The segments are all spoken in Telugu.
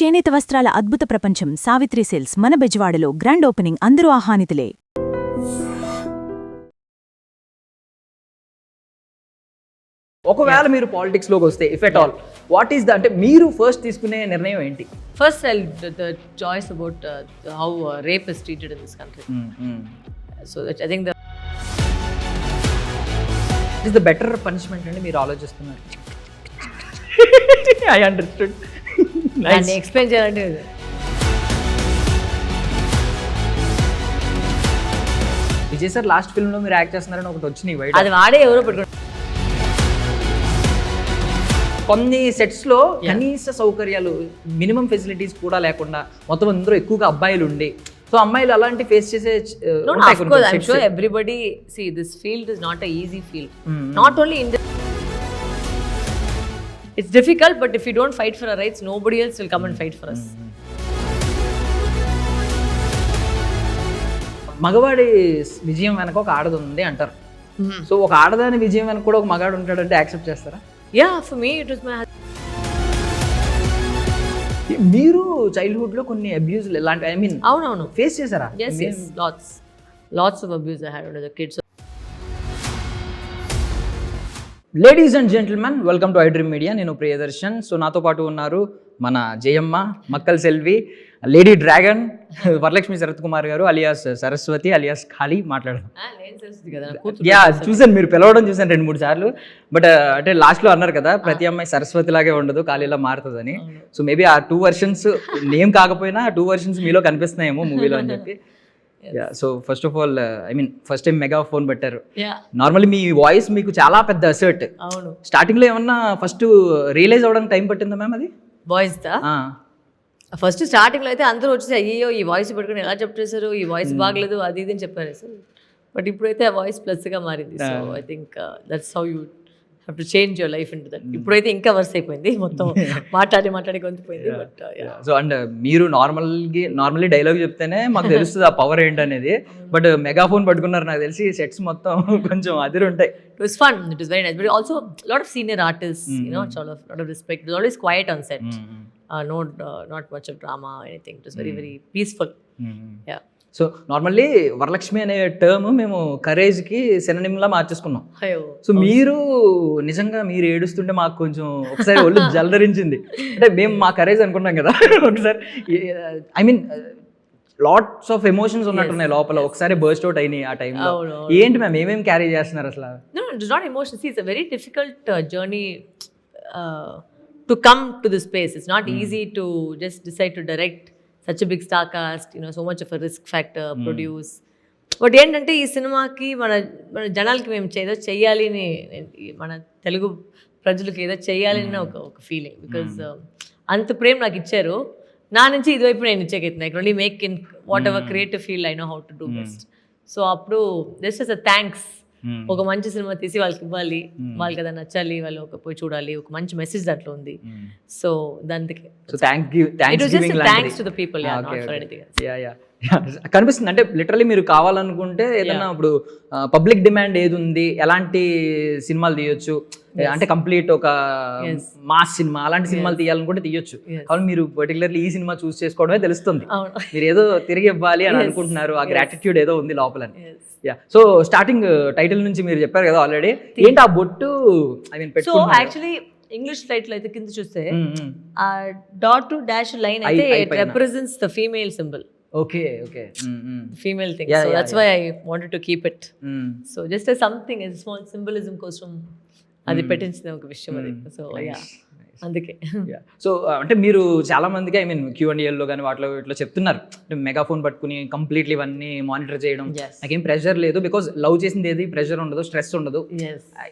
చేనేత వస్త్రాల అద్భుత ప్రపంచం సావిత్రి సిల్క్స్ మన బెజవాడలో గ్రాండ్ ఓపెనింగ్ అందరూ ఆహ్వానితులే. ఒకవేళ మీరు పాలిటిక్స్ లోకి వస్తే if at all what is the అంటే మీరు ఫస్ట్ తీసుకునే నిర్ణయం ఏంటి? First, the choice about how rape is treated in this country. So I think is the better punishment అని మీరు ఆలోచిస్తున్నారు. I understood. దాన్ని ఎక్స్ప్లెయిన్ చేయాలంటే విజయ్ సార్ లాస్ట్ ఫిల్మ్ లో మీరు యాక్ట్ చేస్తున్నారని ఒకటి వచ్చినాయి బయట. అది వాడే ఎవరో పెట్టుకుంటారు. కొన్ని సెట్స్ లో కనీస సౌకర్యాలు మినిమం ఫెసిలిటీస్ కూడా లేకుండా మొత్తం అందరూ ఎక్కువగా అబ్బాయిలు ఉండి సో అమ్మాయిలు అలాంటి ఫేస్ చేసే Of course, I'm sure everybody see this field is not a easy field. Not only in this, it's difficult, but if we don't fight for our rights, nobody else will come and fight for us. మగవాడి విజయం వెనక ఒక ఆడది ఉంది అంటారు. సో ఒక ఆడదాని విజయం వెనక కూడా ఒక మగాడు ఉంటాడంటే యాక్సెప్ట్ చేస్తారా? Yeah, for me it was my మీరు చైల్డ్హుడ్ లో కొన్ని అబ్యూజ్ ఇలాంటి ఐ మీన్ అవునవును ఫేస్ చేశారా? yes lots of abuse I had when I was a kid. So ladies and gentlemen, welcome to I dream media. నేను ప్రియదర్శన్. సో నాతో పాటు ఉన్నారు మన Jayamma, Makkal Selvi, lady dragon Varalakshmi Sarath Kumar garu alias Saraswati alias ఖాళీ. మాట్లాడదాం. యా, చూసాను మీరు పిలవడం చూసాను 2-3 సార్లు. బట్ అంటే లాస్ట్ లో అన్నారు కదా ప్రతి అమ్మాయి సరస్వతి లాగే ఉండదు, ఖాళీలా మారుతుందని. సో మేబీ ఆ 2 వర్షన్స్ నేమ్ కాకపోయినా 2 వర్షన్స్ మీలో కనిపిస్తున్నాయేమో మూవీలో అని చెప్పి. So first of all I mean first time mega phone పెట్టారు. నార్మల్లీ మీ వాయిస్ మీకు చాలా పెద్ద అసర్ట్. అవును, స్టార్టింగ్ లో ఏమన్నా ఫస్ట్ రియలైజ్ అవ్వడానికి టైం పట్టిందా మ్యామ్ అది? వాయిస్ దా ఫస్ట్ స్టార్టింగ్ లో అయితే అందరూ వచ్చేసి అయ్యో ఈ వాయిస్ పెట్టుకుని ఎలా చెప్పేశారు, ఈ వాయిస్ బాగలేదు అది ఇది అని చెప్పారు సార్. బట్ ఇప్పుడైతే ఆ వాయిస్ ప్లస్ గా మారింది. So I think that's how you have to change your life into that. ఇప్పుడైతే ఇంకా వర్స్ అయిపోయింది, మొత్తం మాట్లాడి గొంతుపోయింది. బట్ సో అండ్ మీరు నార్మల్లీ డైలాగ్ చెప్తేనే మాకు తెలుస్తుంది ఆ పవర్ ఏంటనేది. బట్ మెగాఫోన్ పట్టుకున్నారు నాకు తెలిసి సెట్స్ మొత్తం కొంచెం అదిరి ఉంటాయి. It was fun. It was very nice. But also a lot of senior artists, you know, lot of respect. It was always quiet on set. Not much of drama or anything. It was very peaceful. Yeah. So normally Varalakshmi అనే టర్మ్ మేము కరేజ్ కి సినోనిమ్ లా మార్చేసుకున్నాం. సో మీరు నిజంగా మీరు ఏడుస్తుంటే మాకు కొంచెం ఒకసారి ఒళ్ళు జలధరించింది. అంటే మేము మా కరేజ్ అనుకున్నాం కదా ఒకసారి. I mean lots of emotions ఉన్నట్టున్నాయి లోపల, ఒకసారి బర్స్ట్ అవుట్ అయినాయి ఆ టైంలో. ఏంటి మ్యామ్ ఏమేమి క్యారీ చేస్తున్నారు అసలు? No, it is not emotion. See, it's a very difficult journey to come to this place. It's not easy to just decide to direct such a big star cast, you know, so much of a risk factor, produce. But ఏంటంటే ఈ సినిమాకి మన జనాలకి మేము ఏదో చెయ్యాలి అని, మన తెలుగు ప్రజలకు ఏదో చెయ్యాలి అని ఒక ఫీలింగ్. బికాజ్ అంత ప్రేమ నాకు ఇచ్చారు, నా నుంచి ఇదివైపు నేను ఇచ్చేకైతుంది. I can only make in whatever creative field I know how to do best. So అప్పుడు జస్ట్ అస్ అ థ్యాంక్స్, ఒక మంచి సినిమా తీసి వాళ్ళకి ఇవ్వాలి, వాళ్ళకి అది నచ్చాలి, వాళ్ళు ఒక పోయి చూడాలి, ఒక మంచి మెసేజ్ దాంట్లో ఉంది. సో దానికి thanks to the people, not for anything else. కనిపిస్తుంది అంటే లిటరలీ మీరు కావాలనుకుంటే ఏదన్నా ఇప్పుడు పబ్లిక్ డిమాండ్ ఏది ఉంది, ఎలాంటి సినిమాలు తీయొచ్చు అంటే కంప్లీట్ ఒక మాస్ సినిమా అలాంటి సినిమాలు తీయాలనుకుంటే తీయొచ్చు. కాబట్టి మీరు పర్టికులర్లీ ఈ సినిమా చూస్ చేసుకోవడమే తెలుస్తుంది. మీరు ఏదో తిరిగి ఇవ్వాలి అని అనుకుంటున్నారు, ఆ గ్రాటిట్యూడ్ ఏదో ఉంది లోపలని. సో స్టార్టింగ్ టైటిల్ నుంచి మీరు చెప్పారు కదా ఆల్రెడీ, ఏంటి ఆ బొట్టు? I mean so actually English title అయితే కింద చూస్తే ఆ డాట్ టు డాష్ లైన్ అయితే it represents the female symbol. Okay. Female thing. So that's why I wanted to keep it. So just as something, as small symbolism కోసం అది పెట్టించిన ఒక విషయం అది. సో అందుకే. సో అంటే మీరు చాలా మందికి ఐ మీన్ Q&A లో కానీ వాటిలో ఇట్లా చెప్తున్నారు, మెగాఫోన్ పట్టుకుని కంప్లీట్లీ ఇవన్నీ మానిటర్ చేయడం, నాకేం ప్రెషర్ లేదు, బికాజ్ లవ్ చేసింది ఏది ప్రెషర్ ఉండదు, స్ట్రెస్ ఉండదు,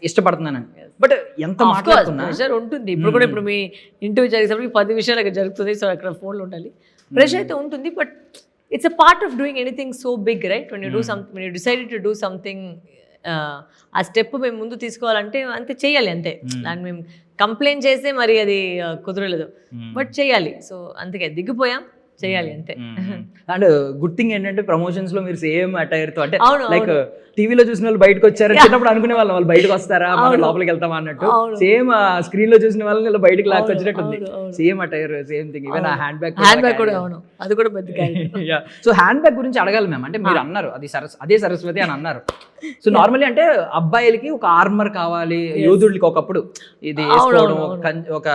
ఇష్టపడుతున్నాను. బట్ ఎంత మాట్లాడుతున్నా ప్రెషర్ ఉంటుంది. ఇప్పుడు కూడా ఇప్పుడు మీ ఇంటర్వ్యూ జరిగేటప్పుడు 10 విషయాలు అక్కడ జరుగుతుంది. సో అక్కడ ఫోన్లో ఉండాలి, ప్రెషర్ అయితే ఉంటుంది. But it's a part of doing anything so big, right? When you do something, when you decided to do something, ఆ స్టెప్ మేము ముందు తీసుకోవాలంటే అంతే చేయాలి, అంతే. దాన్ని మేము కంప్లైంట్ చేస్తే మరి అది కుదరలేదు, బట్ చేయాలి. సో అందుకే దిగిపోయాం, చేయాలి అంతే. అండ్ గుడ్ థింగ్ ఏంటంటే ప్రమోషన్స్ లో మీరు సేమ్ అటైర్ తో అంటే అవును, లైక్ టీవీలో చూసిన వాళ్ళు బయటకు వచ్చారు చిన్నప్పుడు అనుకునే వాళ్ళు బయటకు వస్తారా మనం లోపలికి వెళ్తామా అన్నట్టు సేమ్ స్క్రీన్ లో చూసిన వాళ్ళని ఇలా బయటకు లాక్ వచ్చినట్టు ఉంది. Same attire same thing even ఆ హ్యాండ్ బ్యాగ్ కూడా అవును, అది కూడా పెద్ద సో హ్యాండ్ బ్యాగ్ గురించి అడగాలి మ్యామ్. అంటే మీరు అన్నారు అది అదే సరస్వతి అని అన్నారు. సో నార్మల్లీ అంటే అబ్బాయిలకి ఒక ఆర్మర్ కావాలి, యోధుడికి ఒకప్పుడు ఇది వేసుకోవడం ఒక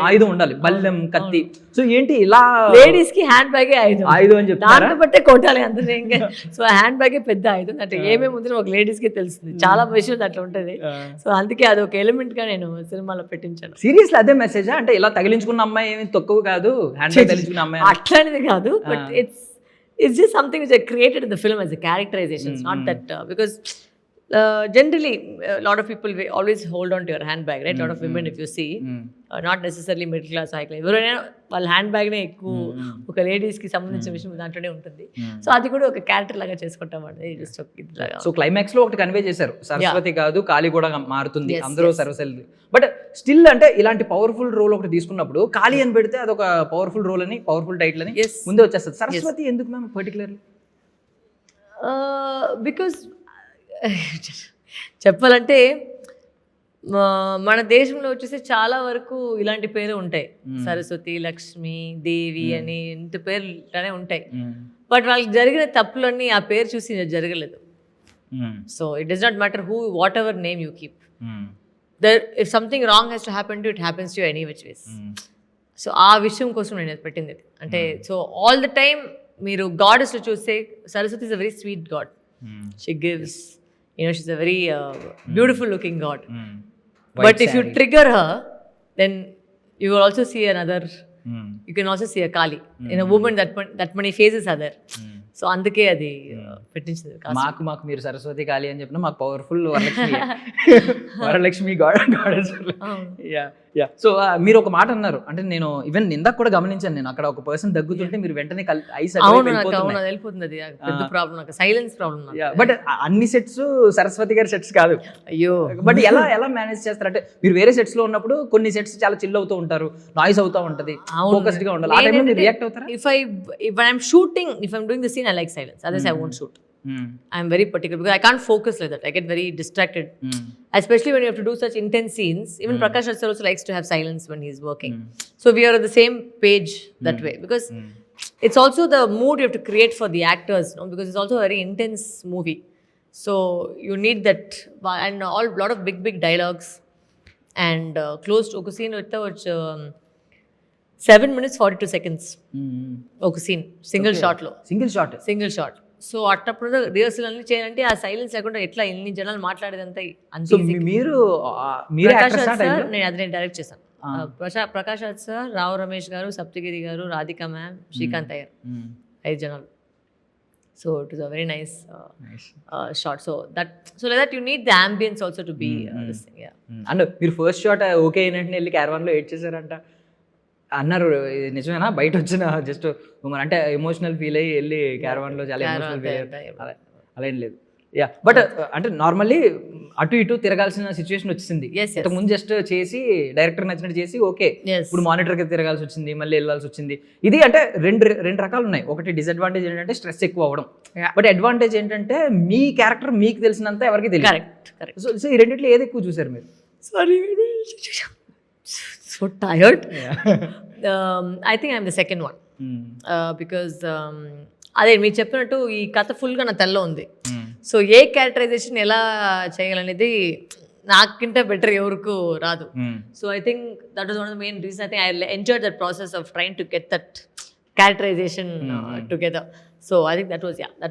ఆయుధం ఉండాలి, బల్లెం కత్తి. సో ఏంటి ఇలా లేడీస్ కి హ్యాండ్ బ్యాగే ఆయుధం అని చెప్తారా? దాంతో బట్టే కొట్టాలి అంతే. సో హ్యాండ్ బ్యాగే పెద్ద ఆయుధం అంటే ఏమేమి ఉందో ఒక లేడీస్ కి తెలుస్తుంది, చాలా విషయం అట్లా ఉంటది. సో అందుకే అది ఒక ఎలిమెంట్ గా నేను సినిమాలో పెట్టించాను. సీరియస్లీ అదే మెసేజ్ అంటే ఇలా తగిలించుకున్న అమ్మాయి ఏమి తక్కువ కాదు, హ్యాండ్ బ్యాగ్ తగిలించుకున్న అమ్మాయి అట్లాంటిది కాదు. But it's just something which I created in the film as a characterization. It's not that because generally a lot of people always hold on to your handbag, right? A lot of women, if you see, not necessarily middle class, high class, ఎవరైనా వాళ్ళ హ్యాండ్ బ్యాగ్ నే ఎక్కువ ఒక లేడీస్ కి సంబంధించిన విషయం దాంట్లోనే ఉంటుంది. సో అది కూడా ఒక క్యారెక్టర్ లాగా చేసుకుంటాం అండి. జస్ట్ సో క్లైమాక్స్ లో ఒకటి కన్వే చేశారు, సరస్వతి కాదు కాళీ కూడా మారుతుంది, అందరూ సరస్వతి. బట్ స్టిల్ అంటే ఇలాంటి పవర్ఫుల్ రోల్ ఒకటి తీసుకున్నప్పుడు కాళీ అని పెడితే అదొక పవర్ఫుల్ రోల్ అని, పవర్ఫుల్ టైటిల్ అని ముందే వచ్చేస్తుంది. సరస్వతి ఎందుకు మ్యామ్ పర్టికులర్లీ? బికాస్ చెప్పాలంటే మన దేశంలో వచ్చేసి చాలా వరకు ఇలాంటి పేరు ఉంటాయి, సరస్వతి, లక్ష్మి, దేవి అని ఇంత పేర్లు ఇట్లానే ఉంటాయి. బట్ వాళ్ళకి జరిగిన తప్పులన్నీ ఆ పేరు చూసి జరగలేదు. So it does not matter who what ever name you keep, if something wrong has to happen to it happens to any which ways. So ఆ విషయం కోసం నేను పెట్టింది అంటే. సో ఆల్ ద టైమ్ మీరు గాడెస్లో చూస్తే Saraswati is a very sweet God. She gives, she's a very beautiful looking god. But if you trigger her, then you will also see another, you can also see a Kali in a woman that many faces are there. So అందుకే అది పెట్టించింది. మాకు మీరు సరస్వతి కాళీ అని చెప్పిన మాకు పవర్ఫుల్ వరలక్ష్మి గాడెస్. సో మీరు ఒక మాట అన్నారు అంటే నేను ఈవెన్ ఇందాక కూడా గమనించాను, నేను అక్కడ ఒక పర్సన్ దగ్గుతుంటే మీరు వెంటనే ఐస్ వెళ్ళిపోతుంది. అది పెద్ద ప్రాబ్లం, నాకు సైలెన్స్ ప్రాబ్లం. బట్ అన్ని సెట్స్ సరస్వతి గారి సెట్స్ కాదు. అయ్యో, బట్ ఎలా మేనేజ్ చేస్తారు అంటే మీరు వేరే సెట్స్ లో ఉన్నప్పుడు కొన్ని సెట్స్ చాలా చిల్ అవుతూ ఉంటారు, నాయిస్ అవుతూ ఉంటది, ఫోకస్డ్ గా ఉండాలి. ఆ టైంలో మీరు రియాక్ట్ అవుతారా? If I'm shooting, if I'm doing the scene, I like silence. Otherwise, I won't shoot. I'm very particular because I can't focus like that. I get very distracted. Especially when you have to do such intense scenes. Even Prakash Raj sir also likes to have silence when he's working. So we are on the same page that way. Because it's also the mood you have to create for the actors. Because it's also a very intense movie. So you need that. And a lot of big dialogues. And close to a scene with 7 minutes 42 seconds. ఒక సీన్ సింగిల్ షాట్. సో అట్టప్పుడు రిహర్సల్ అన్ని చేయాలంటే ఆ సైలెన్స్ లేకుండా ఎట్లా ఎన్ని జనాలు మాట్లాడేదంతా మీరు నేను డైరెక్ట్ చేశాను. ప్రకాష్ రాజ్ సార్, రావు రమేష్ గారు, సప్తగిరి గారు, రాధిక మ్యామ్, శ్రీకాంత్ అయ్యర్, 5 జనాలు. So it was a very nice shot. So like that you need the ambience also to be this thing. And మీరు ఫస్ట్ షాట్ ఓకే అయినట్టు వెళ్ళి క్యారవాన్ లో ఎడ్ చేశారంట అన్నారు, నిజమేనా? బయట వచ్చిన జస్ట్ అంటే ఎమోషనల్ ఫీల్ అయ్యి వెళ్ళి క్యారవాన్ లో చాలా ఎమోషనల్ ఫీల్ అలా ఏం లేదు. బట్ అంటే నార్మల్లీ అటు ఇటు తిరగాల్సిన సిచ్యువేషన్ వచ్చింది. ముందు జస్ట్ చేసి డైరెక్టర్ నచ్చినట్టు చేసి ఓకే, ఇప్పుడు మానిటర్ కి తిరగాల్సి వచ్చింది, మళ్ళీ వెళ్ళాల్సి వచ్చింది. ఇది అంటే రెండు రకాలు ఉన్నాయి. ఒకటి డిసడ్వాంటేజ్ ఏంటంటే స్ట్రెస్ ఎక్కువ అవ్వడం, బట్ అడ్వాంటేజ్ ఏంటంటే మీ క్యారెక్టర్ మీకు తెలిసినంత ఎవరికి తెలియదు. సో ఈ రెండిట్లో ఏది ఎక్కువ చూసారు మీరు? Sorry, so tired. I think I'm the second one. Because అదే మీరు చెప్పినట్టు ఈ కథ ఫుల్గా నా తెల్ల ఉంది. సో ఏ క్యారెక్టరైజేషన్ ఎలా చేయాలనేది నాకంటే బెటర్ ఎవరికి రాదు. So I think that was one of the main reason. I think I enjoyed that process of trying to get that characterization together. So I think that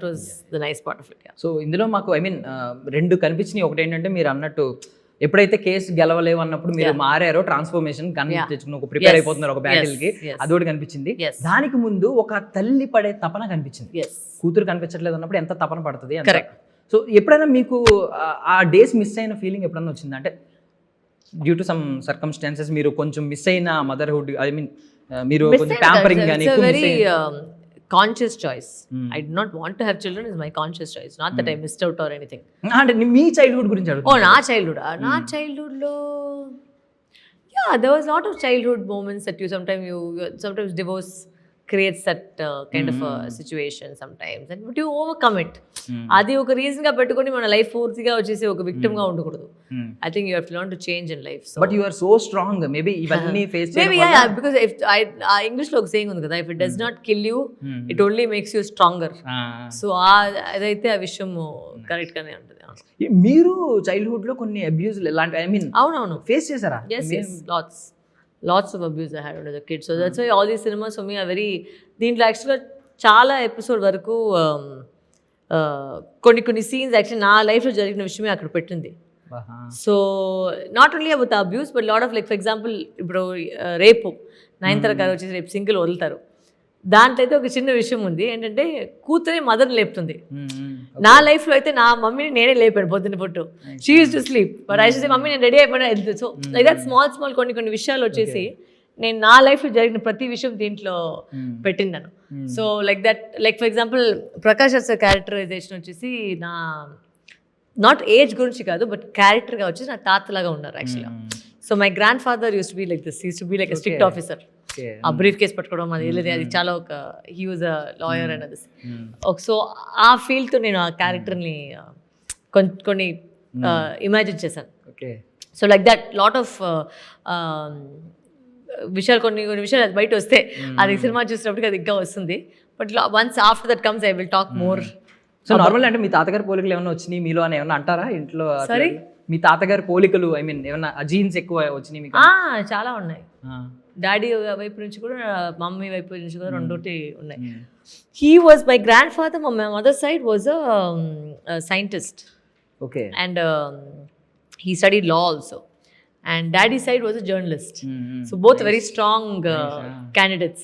was the nice part of it. So ఇందులో మాకు రెండు కనిపించినాయి. ఒకటి ఏంటంటే మీరు అన్నట్టు ఎప్పుడైతే కేసు గెలవలేవు అన్నప్పుడు మీరు మారారో, ట్రాన్స్ఫర్మేషన్ తెచ్చుకుని ఒక ప్రిపేర్ అయిపోతున్నారు ఒక బ్యాటిల్ కి, అది ఒకటి కనిపించింది. దానికి ముందు ఒక తల్లి పడే తపన కనిపించింది. కూతురు కనిపించట్లేదు అన్నప్పుడు ఎంత తపన పడుతుంది. సో ఎప్పుడైనా మీకు ఆ డేస్ మిస్ అయిన ఫీలింగ్ ఎప్పుడైనా వచ్చింది? అంటే డ్యూ టు సమ్ సర్కమ్స్టాన్సెస్ మీరు కొంచెం మిస్ అయిన మదర్హుడ్, ఐ మీన్ మీరు కొంచెం ప్యాంపరింగ్ కానీ conscious choice. I did not want to have children, is my conscious choice, not that I missed out or anything. అంటే మీ చైల్డ్హుడ్ గురించి అడుగుతా. నా చైల్డ్హుడ్ లో there was a lot of childhood moments that you sometimes divorce creates that kind of a situation sometimes, and but you overcome it. అది ఒక రీజన్ గా పెట్టుకొని మన లైఫ్ పూర్తిగా వచ్చేసి ఒక విక్టిమ్ గా ఉండకూడదు. I think you have to learn to change in life. So but you are so strong, maybe ఇవన్నీ face maybe yeah, because if English లో ఒక saying ఉంది కదా, if it does not kill you, it only makes you stronger. So అదైతే ఆ విషయం కరెక్ట్ గానే ఉంటుంది. మీరు చైల్డ్హుడ్ లో కొన్ని అబ్యూజ్ ఇలాంటి ఐ మీన్ అవునవును ఫేస్ చేశారా? yes lots of abuse I had when I was a kid. So that's why all these cinemas for me are very, దీంట్లో యాక్చువల్గా చాలా ఎపిసోడ్ వరకు కొన్ని సీన్స్ యాక్చువల్లీ నా లైఫ్లో జరిగిన విషయమే అక్కడ పెట్టింది. So not only about abuse but lot of like for example ఇప్పుడు రేపు నయనతార గారు వచ్చేసి రేపు సింగిల్ వదులుతారు. దాంట్లో అయితే ఒక చిన్న విషయం ఉంది ఏంటంటే కూతురే మదర్ని లేపుతుంది. నా లైఫ్లో అయితే నా మమ్మీని నేనే లేపాను పొద్దున్న పొట్టు. She use to sleep but I should say mummy నేను రెడీ అయిపోయినా. సో లైక్ దట్ స్మాల్ కొన్ని విషయాలు వచ్చేసి నేను నా లైఫ్లో జరిగిన ప్రతి విషయం దీంట్లో పెట్టిండాను. So like that like for example Prakash Raj sir characterization వచ్చేసి నా నాట్ ఏజ్ గురించి కాదు బట్ క్యారెక్టర్గా వచ్చేసి నా తాతలాగా ఉన్నారు యాక్చువల్గా. So my grand father use to be like this, use to be like a strict officer. ఆ బ్రీఫ్ కేస్ పట్టుకోవడం అది చాలా ఒక he was a lawyer and అది. సో ఆ ఫీల్డ్తో నేను ఆ క్యారెక్టర్ని కొన్ని ఇమాజిన్ చేశాను. So like that lot of విషయాలు కొన్ని విషయాలు అది బయట వస్తే అది సినిమా చూసినప్పటికి అది ఇంకా వస్తుంది. But once after that comes I will talk more. So normal అంటే మీ తాతగారి పోలికలు ఏమైనా వచ్చినాయి మీలో అని ఏమన్నా అంటారా ఇంట్లో? సారీ, మీ తాతగారి పోలికలు ఐ మీన్ ఏమన్నా జీన్స్ ఎక్కువ వచ్చినాయి మీకు? చాలా ఉన్నాయి. డాడీ వైపు నుంచి కూడా మమ్మీ వైపు నుంచి కూడా రెండోటి ఉన్నాయి. He was my grand father, my mother side was a scientist. Okay. And he studied law also, and daddy's side was a journalist. So both very strong candidates.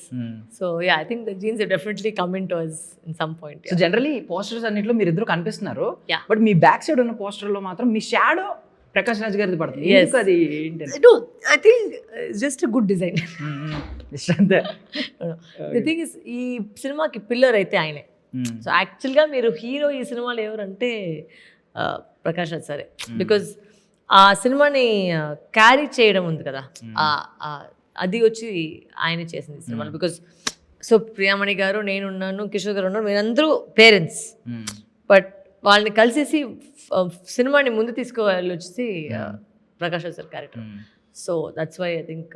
So yeah, I think the genes have definitely come into us in some point. So generally posters అన్నిట్లో మీరు ఇద్దరు కనిపిస్తున్నారు. Yeah. But me back side ఉన్న పోస్టర్ లో మాత్రం మీ షాడో ప్రకాష్ రాజ్ గారిది పడుతుంది. ఎందుకు అది ఏంటి? No, I think it's just a good design. అంతే. The thing is ఈ సినిమాకి పిల్లర్ అయితే ఆయనే. సో యాక్చువల్గా మీరు హీరో ఈ సినిమాలో ఎవరంటే ప్రకాష్ రాజ్ సరే, బికాజ్ ఆ సినిమాని క్యారీ చేయడం ఉంది కదా, అది వచ్చి ఆయన చేసింది సినిమాలో. బికాజ్ సో ప్రియామణి గారు, నేనున్నాను, కిషోర్ గారు ఉన్నారు, మీరందరూ పేరెంట్స్. బట్ వాళ్ళని కలిసేసి సినిమాని ముందు తీసుకువెళ్ళి వచ్చేసి Prakash Raj sir character. So that's why I think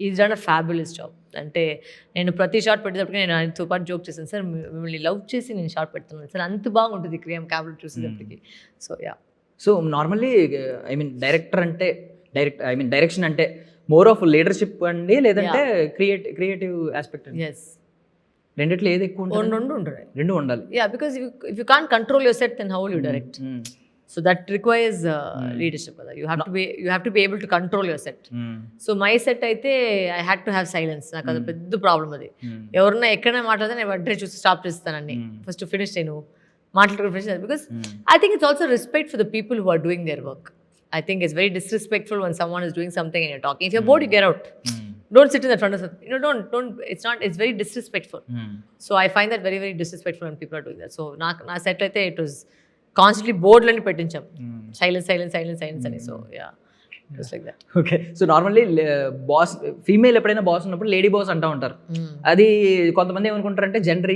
is done a fabulous job. అంటే నేను ప్రతి షార్ట్ పెట్టేటప్పటికి నేను ఆయనతో పాటు జోక్ చేశాను, సార్ మిమ్మల్ని లవ్ చేసి నేను షార్ట్ పెడుతున్నాను సార్, అంత బాగుంటుంది క్రియామ్ క్యాబులెట్ చూసేటప్పటికి. So yeah. So normally I mean direction అంటే మోర్ ఆఫ్ లీడర్షిప్ అండి, లేదంటే క్రియేటివ్ ఆస్పెక్ట్ అండి? ఎస్, రెండిట్లో ఏది ఎక్కువ ఉంటుంది? రెండు ఉండాలి. Yeah, because if you can't control your set then how will you direct? So that requires leadership కదా. You have to be able to control your set. So my set అయితే I had to have silence. నాకు అది పెద్ద ప్రాబ్లం. అది ఎవరన్నా ఎక్కడైనా మాట్లాడితే నేను వెంటనే చూసి స్టాప్ చేస్తానండి, ఫస్ట్ ఫినిష్ చేయను మాట్లాడుకుని. Because I think it's also respect for the people who are doing their work. I think it's very disrespectful when someone is doing something and you're talking. If you're bored, you get out. Don't sit in the front of something. Don't. It's very disrespectful. So I find that very, very disrespectful when people are doing that. So na set aithe it was constantly board lani pettincham. Silence ani. So yeah. Just like that. Okay. So normally boss female ఎప్పుడైనా బాస్ ఉన్నప్పుడు లేడీ బాస్ అంటూ ఉంటారు. అది కొంతమంది ఏమనుకుంటారంటే జెండర్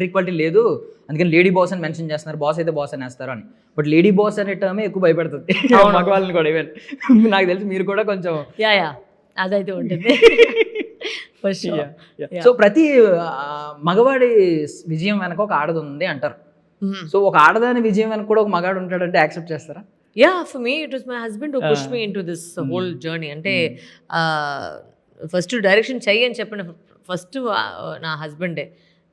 ఈక్వాలిటీ లేదు, అందుకని లేడీ బాస్ అని మెన్షన్ చేస్తున్నారు, బాస్ అయితే బాస్ అని వేస్తారు అని. బట్ లేడీ బాస్ అనే టర్మే ఎక్కువ భయపెడుతుంది మగవాళ్ళని కూడా. ఈవెన్ నాకు తెలిసి మీరు కూడా కొంచెం యా అదైతే ఉంటుంది. సో ప్రతి మగవాడి విజయం వెనక ఒక ఆడది ఉంది అంటారు. సో ఒక ఆడదాని విజయం వెనక కూడా ఒక మగాడు ఉంటాడంటే యాక్సెప్ట్ చేస్తారా? Yeah, for me it was my husband who pushed me into this whole journey. Ante first direction చెయ్యి అని చెప్పిన ఫస్ట్ నా హస్బెండే.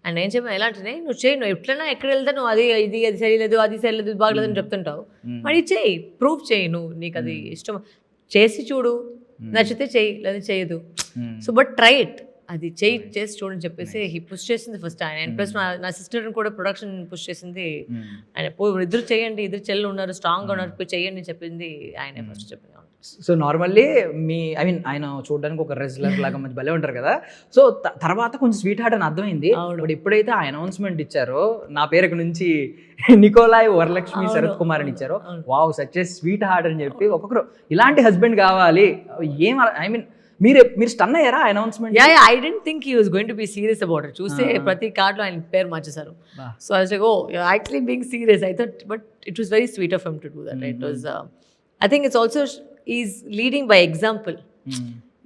అండ్ ఏం చెప్పిన ఎలా అంటే నువ్వు చేయి, నువ్వు ఎట్లైనా ఎక్కడ వెళ్తా నువ్వు అది సరిలేదు, అది సరిలేదు, బాగలేదు అని చెప్తుంటావు, మరి చేయి, ప్రూవ్ చేయి, నువ్వు నీకు అది ఇష్టం చేసి చూడు, నచ్చితే చెయ్యి లేదా చేయదు. సో బట్ ట్రై ఇట్, అది చేసి చూడని చెప్పేసి హీ పుష్ చేసింది ఫస్ట్ ఆయన. అండ్ ప్లస్ నా సిస్టర్ని కూడా ప్రొడక్షన్ పుష్ చేసింది ఆయన. ఇద్దరు చేయండి, ఇద్దరు చెల్లు ఉన్నారు, స్ట్రాంగ్గా ఉన్నారు, పోయి చెయ్యండి అని చెప్పింది ఆయనే ఫస్ట్ చెప్పింది. సో నార్మల్లీ ఆయన చూడడానికి ఒక రెజ్లర్ లాగా మంచి భలే ఉంటారు కదా. సో తర్వాత కొంచెం స్వీట్ హార్ట్ అని అర్థమైంది. బట్ ఎప్పుడైతే ఆ అనౌన్స్మెంట్ ఇచ్చారో నా పేరు నుంచి నికోలాయ్ వరలక్ష్మి శరత్ కుమార్ అని ఇచ్చారో, wow such a sweet heart అని చెప్పి ఒక్కొక్కరు ఇలాంటి హస్బెండ్ కావాలి. మీరు స్టన్ అయ్యారా announcement? Yeah, I didn't think he was going to be serious about it. చూస్తే ప్రతి కార్డులో ఆయన పేరు మార్చేశారు. So I was like, oh, you're actually being serious. I thought, but it was very sweet of him to do that. It was, I think it's also, he's leading by example.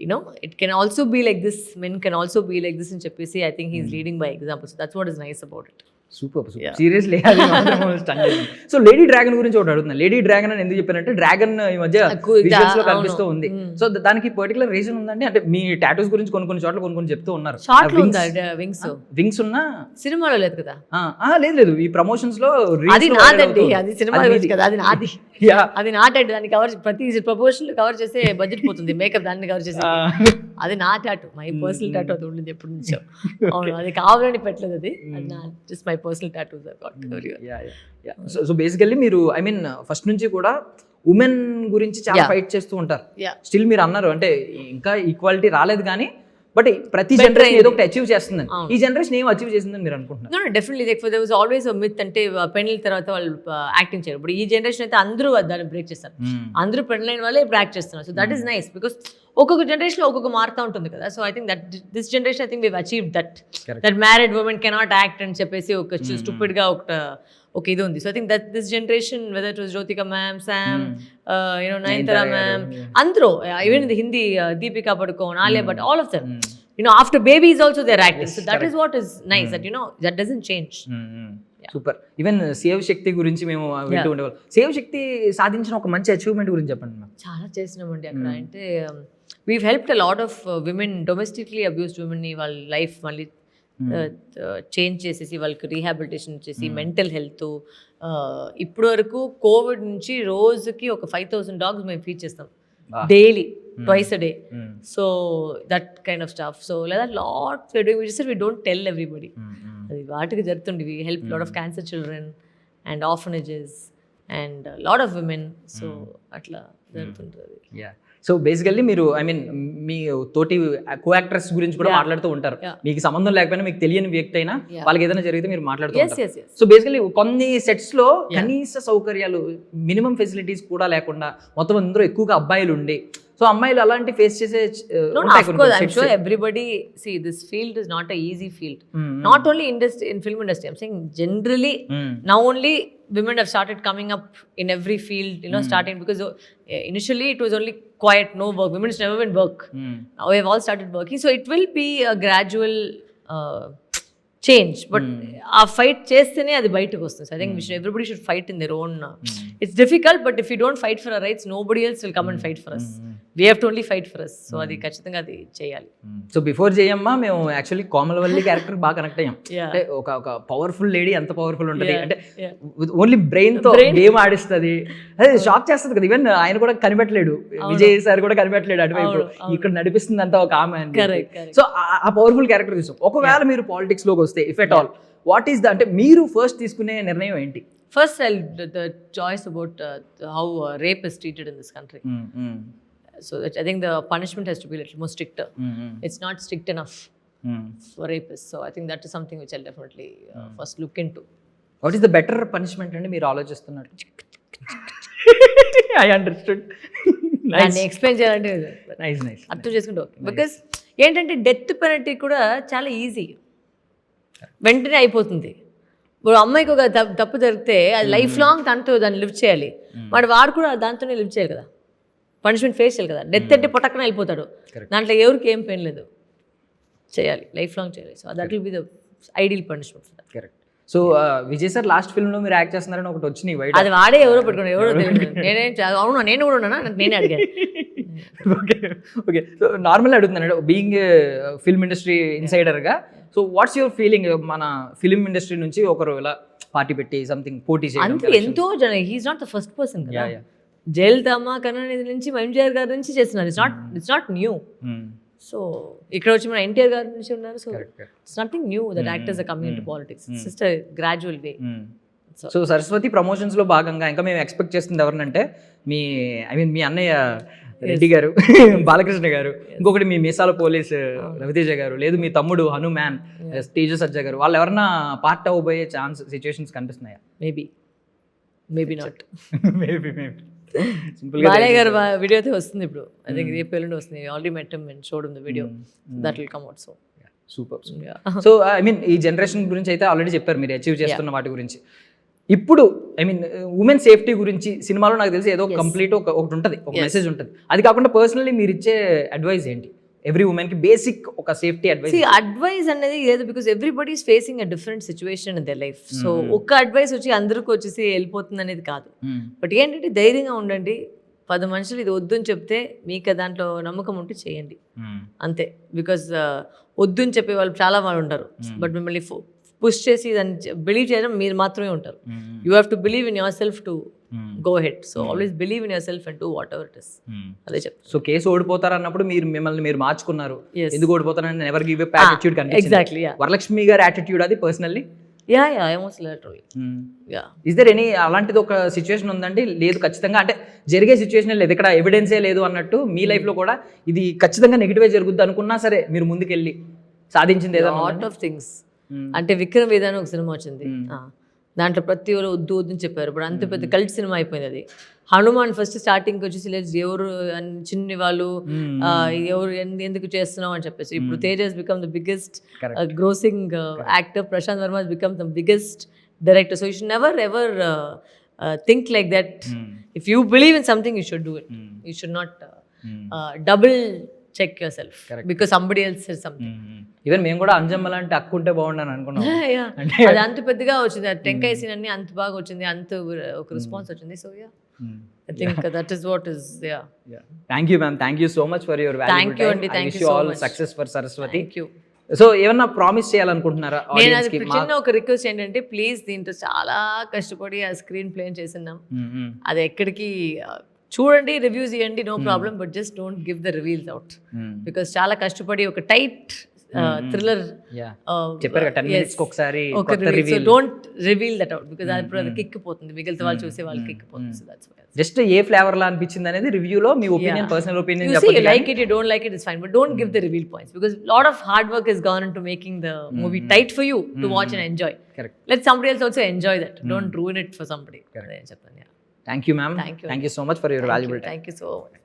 You know, it can also be like this, men can also be like this in చెప్పేసి I think he's leading by example. So that's what is nice about it. Super seriously. So lady dragon గురించి ఒకటి అడుగుతున్నాను. లేడీ డ్రాగన్ అని ఎందుకు చెప్పానంటే డ్రాగన్ ఈ మధ్య విజువల్స్ లో కనిపిస్తూ ఉంది. సో దానికి పర్టికులర్ రీజన్ ఉందండి? అంటే మీ టాటూస్ గురించి కొన్ని చోట్ల కొన్ని చెప్తూ ఉన్నారు. షార్ట్ లో ఉందా వింగ్స్ ఉన్నా సినిమాలో లేదు కదా? లేదు ఈ ప్రమోషన్స్ లో అది నాదండి, అది సినిమా కదా, అది నాది. అది నాటండి, దాన్ని కవర్ ప్రతి ప్రపోజల్ కవర్ చేసే బడ్జెట్ పోతుంది, మేకప్ దాన్ని కవర్ చేసే. అది నా టాటూ, మై పర్సనల్ టాటూ. అది ఉండేది ఎప్పటి నుంచో. అవును, అది కావాలని పెట్టలేదు, అది నా just my personal tattoos I got. So basically మీరు ఐ మీన్ ఫస్ట్ నుంచి కూడా ఉమెన్ గురించి చాలా ఫైట్ చేస్తూ ఉంటారు. స్టిల్ మీరు అన్నారు అంటే ఇంకా ఈక్వాలిటీ రాలేదు కానీ బట్ ప్రతి జనరేషన్ ఏదో ఒకటి అచీవ్ చేస్తుందని. ఈ జనరేషన్ ఏం అచీవ్ చేసిందని మీరు అనుకుంటున్నారు? Definitely there was always a myth, అంటే పెళ్ళిన తర్వాత వాళ్ళు యాక్టింగ్ చేయరు. ఇప్పుడు ఈ జనరేషన్ అయితే అందరూ దాన్ని బ్రేక్ చేస్తారు. అందరూ పెళ్ళైన వాళ్ళే ఇప్పుడు యాక్ట్ చేస్తున్నారు. So that is nice because ఒక్కొక్క జనరేషన్ లో ఒక్కొక్క మారుతూ ఉంటుంది కదా. So I think that this generation I think we've achieved that married women cannot act అని చెప్పేసి ఒక స్టూపిడ్ గా ఒక ఇది ఉంది. So I think that this generation whether it was Jyothika ma'am, Sam, Nayanthara ma'am, అందరూ even the Hindi Deepika Padukone, Alia Bhatt, all of them, after baby is also their acting. So that is what is nice, that that doesn't change. Super. Even save Shakti గురించి మేము వింటూ ఉండేవాళ్ళం. సేవ్ శక్తి సాధించిన ఒక మంచి అచీవ్మెంట్ గురించి చెప్పండి మ్యామ్. చాలా చేసినామండి అక్కడ. అంటే we've helped a lot of women, domestically abused women ని వాళ్ళ లైఫ్ మళ్ళీ చేంజ్ చేసేసి వాళ్ళకి రీహాబిలిటేషన్ చేసి మెంటల్ హెల్త్. ఇప్పటి వరకు కోవిడ్ నుంచి రోజుకి ఒక 5,000 డాగ్స్ మేము ఫీడ్ చేస్తాం daily, twice a day. So that kind of stuff. So like that lot we're doing. We just said we don't tell everybody. అది వాటికి జరుగుతుంది. We help lot of cancer children and orphanages and a lot of women. So అట్లా జరుగుతుంటుంది. Yeah. సో బేసికల్లీ మీరు ఐ మీన్ మీ తోటి కో యాక్టర్స్ గురించి కూడా మాట్లాడుతూ ఉంటారు. మీకు సంబంధం లేకపోయినా మీకు తెలియని వ్యక్తి అయినా వాళ్ళకి ఏదైనా జరిగితే మీరు మాట్లాడుతూ ఉంటారు. సో బేసికల్లీ కొన్ని సెట్స్ లో కనీస సౌకర్యాలు, మినిమం ఫెసిలిటీస్ కూడా లేకుండా మొత్తం అందరూ ఎక్కువగా అబ్బాయిలు ఉండి, సో అమ్మాయిలు అలాంటి ఫేస్ చేసే I'm sure everybody see this field is not a easy field. Not only in film industry, I'm saying generally now only women have started coming up in every field, starting because initially it was only quiet, no work, women's never been work. Now we have all started working, so it will be a gradual change, but ఆ ఫైట్ చేస్తేనే అది బయటకు వస్తుంది. So I think everybody should fight in their own it's difficult, but if you don't fight for our rights, nobody else will come and fight for us. We have to only fight for us. So అది ఖచ్చితంగా అది చేయాలి. సో బిఫోర్ జయమ్మ మేము యాక్చువల్లీ కోమలవల్లి క్యారెక్టర్ బాగా కనెక్ట్ అయ్యాం. అంటే ఒక పవర్ఫుల్ లేడీ ఎంత పవర్ఫుల్ ఉంటుంది అంటే ఓన్లీ బ్రెయిన్ తో గేమ్ ఆడిస్తుంది. అదే షాక్ చేస్తుంది కదా. ఈవెన్ ఆయన కూడా కనిపెట్టలేడు, విజయ్ సార్ కూడా కనిపెట్టలేడు అటువైపు, ఇక్కడ నడిపిస్తుంది అంతా ఒక ఆమె. సో ఆ పవర్ఫుల్ క్యారెక్టర్ చూసాం. ఒకవేళ మీరు పాలిటిక్స్ లోకి వస్తే, if at all, what is the అంటే మీరు ఫస్ట్ తీసుకునే నిర్ణయం ఏంటి? First, the choice about how rape is treated in this country. So I think the punishment has to be a little more stricter. It's not strict enough for rapists. So I think that is something which I'll definitely first look into. What is the better punishment అంటే మీరు ఆలోచిస్తున్నారు? I understood. దాన్ని ఎక్స్ప్లెయిన్ చేయాలంటే నైస్ అర్థం చేసుకుంటే ఓకే. బికాస్ ఏంటంటే డెత్ పెనల్టీ కూడా చాలా ఈజీ, వెంటనే అయిపోతుంది. ఇప్పుడు అమ్మాయికి ఒక తప్పు జరిగితే అది లైఫ్ లాంగ్ తనతో దాన్ని లివ్ చేయాలి. వాడు కూడా దాంతోనే లివ్ చేయాలి కదా, పనిష్మెంట్ ఫేస్ చేయాలి కదా. డెత్ అంటే పొటక్కన వెళ్ళిపోతాడు, దాంట్లో ఎవరికి ఏం పెయిన్ లేదు, చేయాలి, లైఫ్ లాంగ్ చేయాలి. So that will be the ideal punishment. Correct. So Vijay sir last film లో మీరు యాక్ట్ చేస్తున్నారని ఒకటి వచ్చినాయి బయట. అది వాడే ఎవరో పెట్టుకున్నాడు, ఎవరో నేనేం అవునా, నేను కూడా ఉన్నానా, నేనే అడిగాను. ఓకే. సో నార్మల్ అడుగుతున్నాను, బీయింగ్ ఫిల్మ్ ఇండస్ట్రీ ఇన్సైడర్గా, సో వాట్స్ యువర్ ఫీలింగ్? మన ఫిల్మ్ ఇండస్ట్రీ నుంచి ఒకరు ఇలా పార్టీ పెట్టి సంథింగ్ పోటీ చేయడం, ఎంతో జన, he's not the first person కదా. జయలలితమ్మ, కరుణానిధి నుంచి, ఎంజీఆర్ గారి నుంచి చేస్తున్నారు. It's not new. సో ఇక్కడ వచ్చి మన ఎన్టీఆర్ గారి నుంచి ఉన్నారు. So it's nothing new that actors are coming into politics. It's just a gradual way. So Saraswathi promotions లో భాగంగా ఇంకా మేము ఎక్స్పెక్ట్ చేస్తుంది ఎవరినంటే మీ అన్నయ్య రెడ్డి గారు, బాలకృష్ణ గారు, ఇంకొకటి మీ మీసాల పోలీస్ రవితేజ గారు, లేదు మీ తమ్ముడు హనుమాన్, తేజ సజ్జా గారు, వాళ్ళు ఎవరన్నా పార్ట్ అవ్వబోయే ఛాన్స్ సిచ్యువేషన్స్ కనిపిస్తున్నాయా? Maybe not. మేబీ సింపుల్ గా బాలయ్య గారు వీడియో అయితే వస్తుంది ఇప్పుడు. ఐ థింక్ రేపు ఎల్లుండి వస్తుంది. Already met him and showed him the video. That will come out. Super. So I mean ఈ జనరేషన్ గురించి అయితే ఆల్రెడీ చెప్పారు మీరు అచీవ్ చేస్తున్న వాటి గురించి. ఇప్పుడు ఐ మీన్ ఉమెన్ సేఫ్టీ గురించి సినిమాలో నాకు తెలిసి ఏదో కంప్లీట్ ఒకటి ఉంటుంది, ఒక మెసేజ్ ఉంటుంది. అది కాకుండా పర్సనల్లీ మీరు ఇచ్చే అడ్వైస్ ఏంటి ఎవ్రీ ఉమెన్ కి బేసిక్ ఒక సేఫ్టీ అడ్వైస్? అడ్వైస్ అనేది లేదు, because everybody is facing a different situation in their life. So ఒక్క అడ్వైస్ వచ్చి అందరికి వచ్చేసి వెళ్ళిపోతుంది అనేది కాదు. బట్ ఏంటంటే ధైర్యంగా ఉండండి. 10 మనుషులు ఇది వద్దు అని చెప్తే మీకు దాంట్లో నమ్మకం ఉంటే చేయండి అంతే. బికాస్ వద్దు అని చెప్పే వాళ్ళు చాలా వాళ్ళు ఉంటారు, బట్ మిమ్మల్ని పుష్ చేసి దాన్ని బిలీవ్ చేయడం మీరు మాత్రమే ఉంటారు. You have to believe in your self to go head. So always believe in your self and do what ever it is. అదే చెప్తాను. సో కేసు ఓడిపోతారు అన్నప్పుడు మిమ్మల్ని మీరు మార్చుకున్నారు. ఎందుకు ఓడిపోతారని నెవర్ గివ్ అప్ యాటిట్యూడ్ కనిపించింది. ఎగ్జాక్ట్లీ. వరలక్ష్మి గారి యాటిట్యూడ్ అది పర్సనల్లీ. ఇస్ దర్ ఎనీ అలాంటిది ఒక సిచ్యువేషన్ ఉందండి? లేదు ఖచ్చితంగా అంటే జరిగే సిచ్యువేషన్ లేదు, ఇక్కడ ఎవిడెన్సే లేదు అన్నట్టు మీ లైఫ్ లో కూడా ఇది ఖచ్చితంగా నెగిటివే జరుగుద్ది అనుకున్నా సరే మీరు ముందుకెళ్ళి సాధించింది ఏదైనా? Lot of things. అంటే విక్రమ్ వేద అని ఒక సినిమా వచ్చింది, దాంట్లో ప్రతి ఒక్కరు వద్దు వద్దు అని చెప్పారు. ఇప్పుడు అంత పెద్ద కల్ట్ సినిమా అయిపోయింది అది. హనుమాన్ ఫస్ట్ స్టార్టింగ్ వచ్చేసి ఎవరు చిన్ని వాళ్ళు ఎవరు ఎందుకు చేస్తున్నావు అని చెప్పేసి. ఇప్పుడు Tej has become the biggest grossing actor. Prasanth Varma has become the biggest director. So you should never ever think like that. If you believe in something you should do it. You should not double check yourself because somebody else said something. Even మేము కూడా అంజమ్మ లాంటి అక్కుంటే బాగుండని అనుకున్నాం. అది అంత పెద్దగా వచ్చింది, ఆ టెంకాయ సీన్ అన్ని అంత బాగా వచ్చింది, అంత ఒక రెస్పాన్స్ వచ్చింది. So yeah, I think that is what is. Thank you ma'am, thank you so much for your valuable Thank you time. Andy, thank you so so all much. success for Saraswati. Thank you. So ఏమన్నా ప్రామిస్ చేయాలనుకుంటున్నారా నేను ఆడియన్స్ అది కి? చిన్న ఒక రిక్వెస్ట్ ఏంటంటే ప్లీజ్, దీంట్లో చాలా కష్టపడి ఆ స్క్రీన్ ప్లే చేస్తున్నాం. అది ఎక్కడికి చూడండి, రివ్యూస్ ఇవ్వండి, no problem, but just don't give the reveals out. Because చాలా కష్టపడి ఒక టైట్ థ్రిల్లర్ చెప్పారు 10 minutes కి ఒకసారి ఒక reveal. Don't reveal that out because అది కిక్కిపోతుంది, మిగిలిన వాళ్ళు చూసే వాళ్ళు కిక్కిపోతుంది. So that's why just a flavour లా అనిపించింది అనేది రివ్యూలో మీ ఒపీనియన్, పర్సనల్ ఒపీనియన్ చెప్పండి. You like it, you don't like it, it's fine, but don't give the reveal points because lot of hard work has gone into making the movie tight for you to watch and enjoy. Correct. Let somebody else also enjoy that. Don't ruin it for somebody. అదే చెప్పండి. Thank you ma'am. Thank you so much for your valuable time. Thank you so much.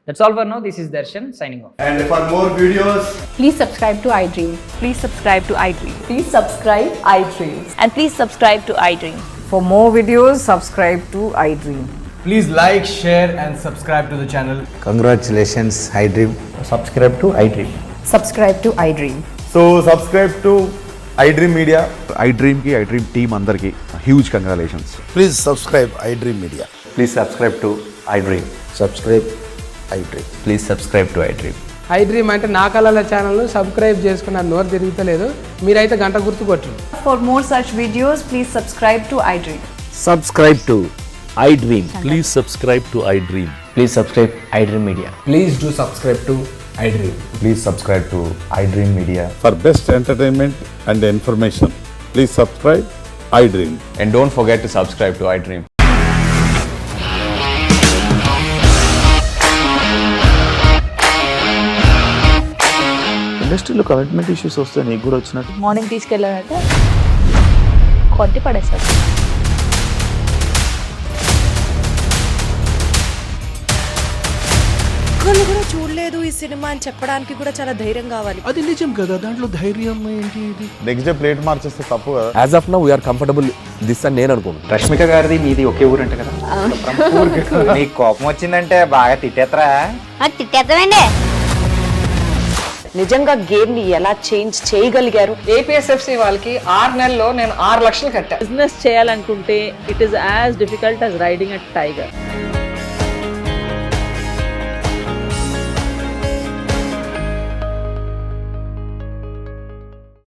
That's all for now. This is Darshan signing off. And for more videos, please subscribe to iDream. Please subscribe to iDream. Please subscribe iDream. And please subscribe to iDream. For more videos, subscribe to iDream. please like, share and subscribe to the channel. Congratulations, iDream. Subscribe to iDream. Subscribe to iDream. So subscribe to iDream Media. iDream ki iDream team andarki huge congratulations. Please subscribe iDream Media. Please subscribe to iDream. Subscribe iDream. Please subscribe to iDream. iDream అంటే నా కళల ఛానల్ను సబ్స్క్రైబ్ చేసుకున్న నోరు తిరుగుతలేదు, మీరైతే గంట గుర్తు కొట్టండి. For more such videos, please subscribe to iDream. Subscribe to iDream. Please subscribe to iDream. Please subscribe iDream Media. Please do subscribe to iDream. Please subscribe to iDream Media. For best entertainment and information, please subscribe iDream. And don't forget to subscribe to iDream. ఇండస్ట్రీలో కమిట్మెంట్ ఇష్యూస్ వస్తే నీకు కూడా వచ్చినట్టు? మార్నింగ్ తీసుకెళ్ళాలంటే కొట్టి పడేస్తారు. ఒక్కళ్ళు కూడా చూడలేదు ఈ సినిమా అని చెప్పడానికి కూడా చాలా ధైర్యం కావాలి. అది నిజం కదా, దాంట్లో ధైర్యం ఏంటి? నెక్స్ట్ డే ప్లేట్ మార్చేస్తే తప్పు కదా. As of now we are comfortable this అని నేను అనుకుంటున్నాను. రష్మిక గారిది మీది ఒకే ఊరు అంట కదా? నీకు కోపం వచ్చిందంటే బాగా తిట్టేత్తరా? తిట్టేద్దామండి. నిజంగా గేమ్ ని ఎలా చేంజ్ చేయగలిగారు? ఏపీఎస్ఎఫ్సి వాళ్ళకి 6 నెలల్లో నేను 6 లక్షలు కట్టా. బిజినెస్ చేయాలనుకుంటే it is as difficult as riding a tiger.